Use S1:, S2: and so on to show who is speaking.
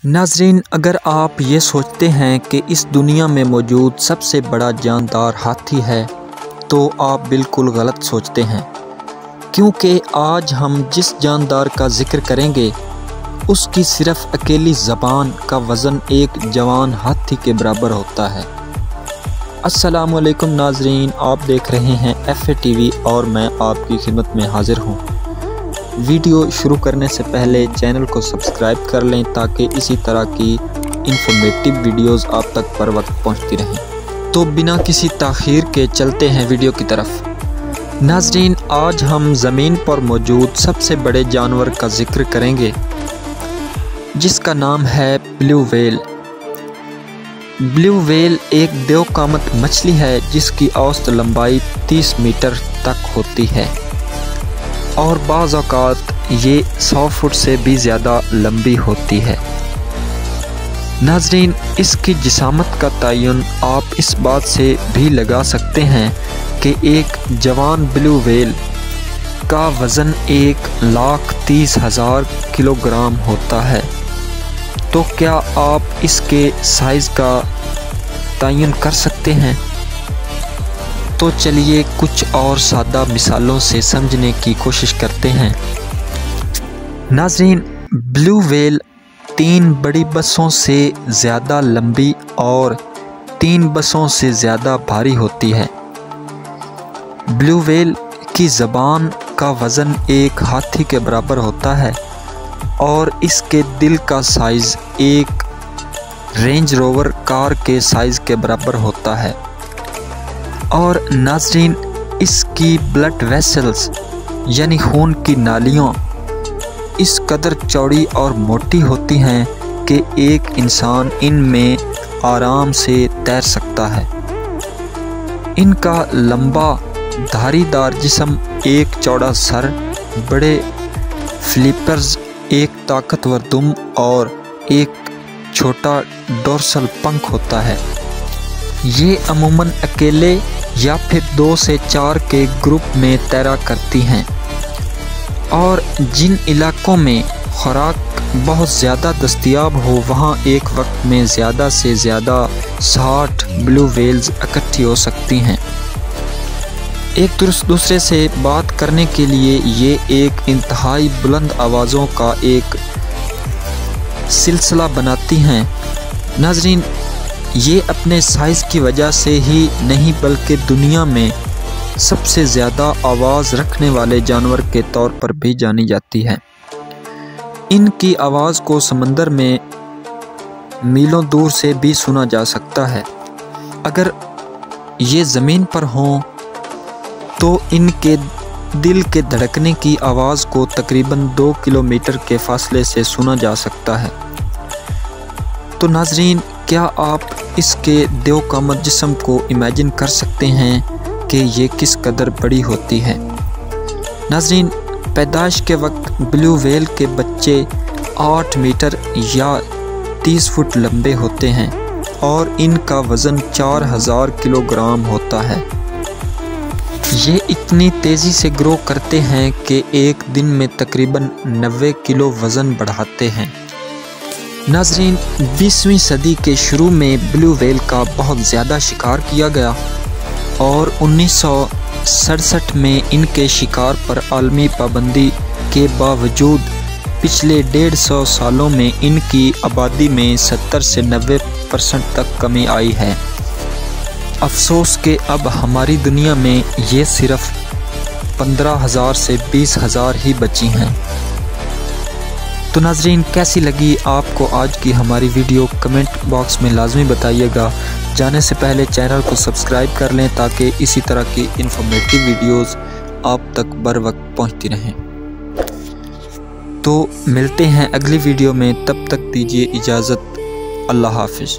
S1: ناظرین، اگر آپ یہ سوچتے ہیں کہ اس دنیا میں موجود سب سے بڑا جاندار ہاتھی ہے تو آپ بالکل غلط سوچتے ہیں، کیونکہ آج ہم جس جاندار کا ذکر کریں گے اس کی صرف اکیلی زبان کا وزن ایک جوان ہاتھی کے برابر ہوتا ہے۔ السلام علیکم ناظرین، آپ دیکھ رہے ہیں FA TV اور میں آپ کی خدمت میں حاضر ہوں۔ ویڈیو شروع کرنے سے پہلے چینل کو سبسکرائب کر لیں تاکہ اسی طرح کی انفارمیٹیو ویڈیوز آپ تک پر وقت پہنچتی رہیں۔ تو بنا کسی تاخیر کے چلتے ہیں ویڈیو کی طرف۔ ناظرین، آج ہم زمین پر موجود سب سے بڑے جانور کا ذکر کریں گے جس کا نام ہے بلیو ویل۔ بلیو ویل ایک دیو قامت مچھلی ہے جس کی اوسط لمبائی 30 میٹر تک ہوتی ہے اور بعض اوقات یہ 100 فٹ سے بھی زیادہ لمبی ہوتی ہے۔ ناظرین، اس کی جسامت کا تعین آپ اس بات سے بھی لگا سکتے ہیں کہ ایک جوان بلیو ویل کا وزن 1,30,000 کلو گرام ہوتا ہے۔ تو کیا آپ اس کے سائز کا تعین کر سکتے ہیں؟ تو چلیے کچھ اور سادہ مثالوں سے سمجھنے کی کوشش کرتے ہیں۔ ناظرین، بلیو ویل 3 بڑی بسوں سے زیادہ لمبی اور 3 بسوں سے زیادہ بھاری ہوتی ہے۔ بلیو ویل کی زبان کا وزن ایک ہاتھی کے برابر ہوتا ہے اور اس کے دل کا سائز ایک رینج روور کار کے سائز کے برابر ہوتا ہے۔ اور ناظرین، اس کی بلڈ ویسلز یعنی خون کی نالیاں اس قدر چوڑی اور موٹی ہوتی ہیں کہ ایک انسان ان میں آرام سے تیر سکتا ہے۔ ان کا لمبا دھاری دار جسم، ایک چوڑا سر، بڑے فلیپرز، ایک طاقتور دم اور ایک چھوٹا ڈورسل پنکھ ہوتا ہے۔ یہ عموماً اکیلے یا پھر 2 سے 4 کے گروپ میں تیرا کرتی ہیں، اور جن علاقوں میں خوراک بہت زیادہ دستیاب ہو وہاں ایک وقت میں زیادہ سے زیادہ 60 بلیو ویلز اکٹھی ہو سکتی ہیں۔ ایک دوسرے سے بات کرنے کے لیے یہ ایک انتہائی بلند آوازوں کا ایک سلسلہ بناتی ہیں۔ ناظرین، یہ اپنے سائز کی وجہ سے ہی نہیں بلکہ دنیا میں سب سے زیادہ آواز رکھنے والے جانور کے طور پر بھی جانی جاتی ہے۔ ان کی آواز کو سمندر میں میلوں دور سے بھی سنا جا سکتا ہے۔ اگر یہ زمین پر ہوں تو ان کے دل کے دھڑکنے کی آواز کو تقریباً 2 کلومیٹر کے فاصلے سے سنا جا سکتا ہے۔ تو ناظرین، کیا آپ اس کے دیو قامت جسم کو امیجن کر سکتے ہیں کہ یہ کس قدر بڑی ہوتی ہے؟ ناظرین، پیدائش کے وقت بلیو ویل کے بچے 8 میٹر یا 30 فٹ لمبے ہوتے ہیں اور ان کا وزن 4000 کلو گرام ہوتا ہے۔ یہ اتنی تیزی سے گرو کرتے ہیں کہ ایک دن میں تقریباً 90 کلو وزن بڑھاتے ہیں۔ ناظرین، 20ویں صدی کے شروع میں بلیو ویل کا بہت زیادہ شکار کیا گیا اور 1967 میں ان کے شکار پر عالمی پابندی کے باوجود پچھلے 150 سالوں میں ان کی آبادی میں 70 سے 90% تک کمی آئی ہے۔ افسوس کہ اب ہماری دنیا میں یہ صرف 15,000 سے 20,000 ہی بچی ہیں۔ تو ناظرین، کیسی لگی آپ کو آج کی ہماری ویڈیو؟ کمنٹ باکس میں لازمی بتائیے گا۔ جانے سے پہلے چینل کو سبسکرائب کر لیں تاکہ اسی طرح کی انفارمیٹیو ویڈیوز آپ تک بر وقت پہنچتی رہیں۔ تو ملتے ہیں اگلی ویڈیو میں، تب تک دیجیے اجازت۔ اللہ حافظ۔